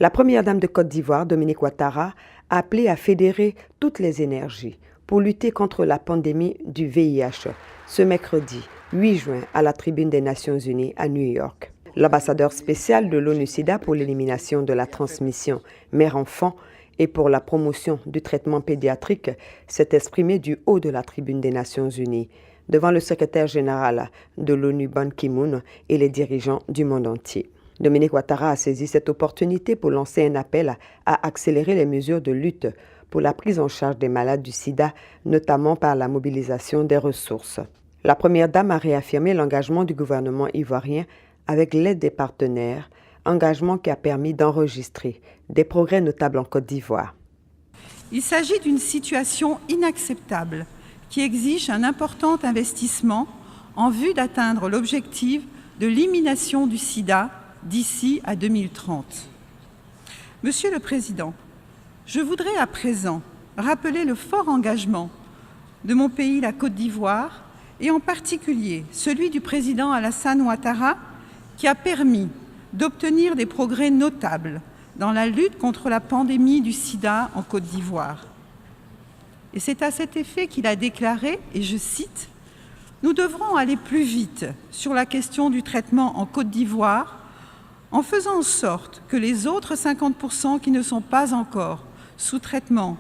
La première dame de Côte d'Ivoire, Dominique Ouattara, a appelé à fédérer toutes les énergies pour lutter contre la pandémie du VIH ce mercredi 8 juin à la tribune des Nations Unies à New York. L'ambassadeur spécial de l'ONU-SIDA pour l'élimination de la transmission mère-enfant et pour la promotion du traitement pédiatrique s'est exprimé du haut de la tribune des Nations Unies devant le secrétaire général de l'ONU Ban Ki-moon et les dirigeants du monde entier. Dominique Ouattara a saisi cette opportunité pour lancer un appel à accélérer les mesures de lutte pour la prise en charge des malades du sida, notamment par la mobilisation des ressources. La première dame a réaffirmé l'engagement du gouvernement ivoirien avec l'aide des partenaires, engagement qui a permis d'enregistrer des progrès notables en Côte d'Ivoire. Il s'agit d'une situation inacceptable qui exige un important investissement en vue d'atteindre l'objectif de l'élimination du sida d'ici à 2030. Monsieur le Président, je voudrais à présent rappeler le fort engagement de mon pays, la Côte d'Ivoire, et en particulier celui du président Alassane Ouattara, qui a permis d'obtenir des progrès notables dans la lutte contre la pandémie du sida en Côte d'Ivoire. Et c'est à cet effet qu'il a déclaré, et je cite, « Nous devrons aller plus vite sur la question du traitement en Côte d'Ivoire en faisant en sorte que les autres 50% qui ne sont pas encore sous traitement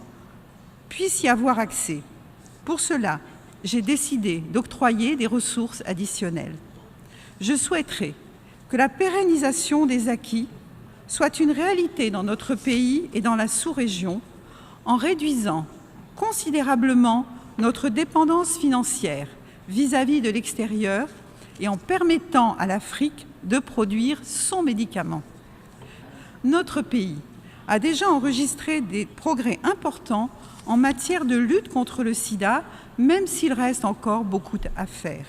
puissent y avoir accès. Pour cela, j'ai décidé d'octroyer des ressources additionnelles. Je souhaiterais que la pérennisation des acquis soit une réalité dans notre pays et dans la sous-région en réduisant considérablement notre dépendance financière vis-à-vis de l'extérieur et en permettant à l'Afrique de produire son médicament. Notre pays a déjà enregistré des progrès importants en matière de lutte contre le sida, même s'il reste encore beaucoup à faire.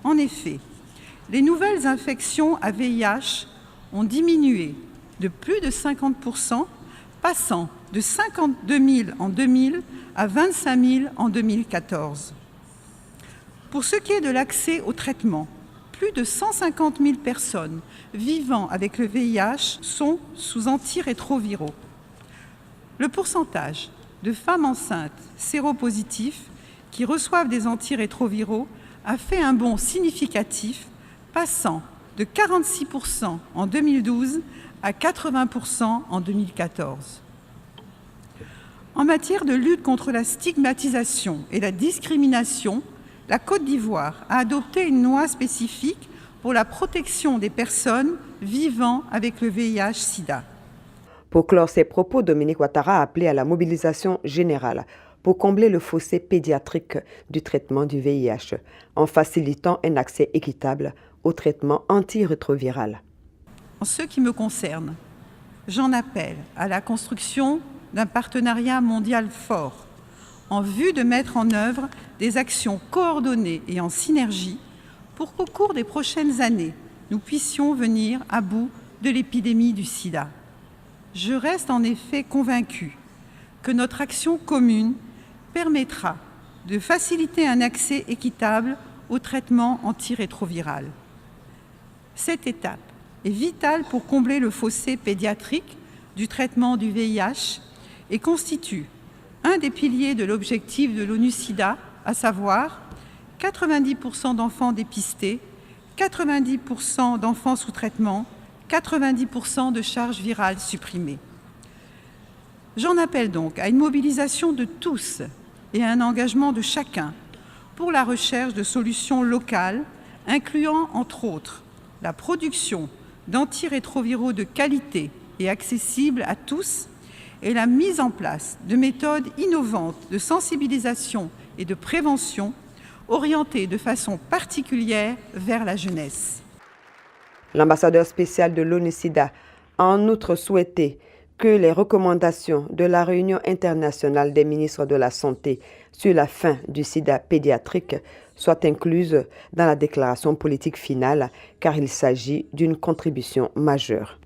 En effet, les nouvelles infections à VIH ont diminué de plus de 50%, passant de 52 000 en 2000 à 25 000 en 2014. Pour ce qui est de l'accès au traitement, plus de 150 000 personnes vivant avec le VIH sont sous antirétroviraux. Le pourcentage de femmes enceintes séropositifs qui reçoivent des antirétroviraux a fait un bond significatif, passant de 46% en 2012 à 80% en 2014. En matière de lutte contre la stigmatisation et la discrimination, la Côte d'Ivoire a adopté une loi spécifique pour la protection des personnes vivant avec le VIH-Sida. Pour clore ses propos, Dominique Ouattara a appelé à la mobilisation générale pour combler le fossé pédiatrique du traitement du VIH en facilitant un accès équitable au traitement antirétroviral. En ce qui me concerne, j'en appelle à la construction d'un partenariat mondial fort en vue de mettre en œuvre des actions coordonnées et en synergie pour qu'au cours des prochaines années, nous puissions venir à bout de l'épidémie du sida. Je reste en effet convaincue que notre action commune permettra de faciliter un accès équitable au traitement antirétroviral. Cette étape est vitale pour combler le fossé pédiatrique du traitement du VIH et constitue un des piliers de l'objectif de l'ONU-SIDA, à savoir 90% d'enfants dépistés, 90% d'enfants sous traitement, 90% de charges virales supprimées. J'en appelle donc à une mobilisation de tous et à un engagement de chacun pour la recherche de solutions locales, incluant entre autres la production d'antirétroviraux de qualité et accessibles à tous, et la mise en place de méthodes innovantes de sensibilisation et de prévention orientées de façon particulière vers la jeunesse. L'ambassadeur spécial de l'ONU-SIDA a en outre souhaité que les recommandations de la réunion internationale des ministres de la Santé sur la fin du sida pédiatrique soient incluses dans la déclaration politique finale, car il s'agit d'une contribution majeure.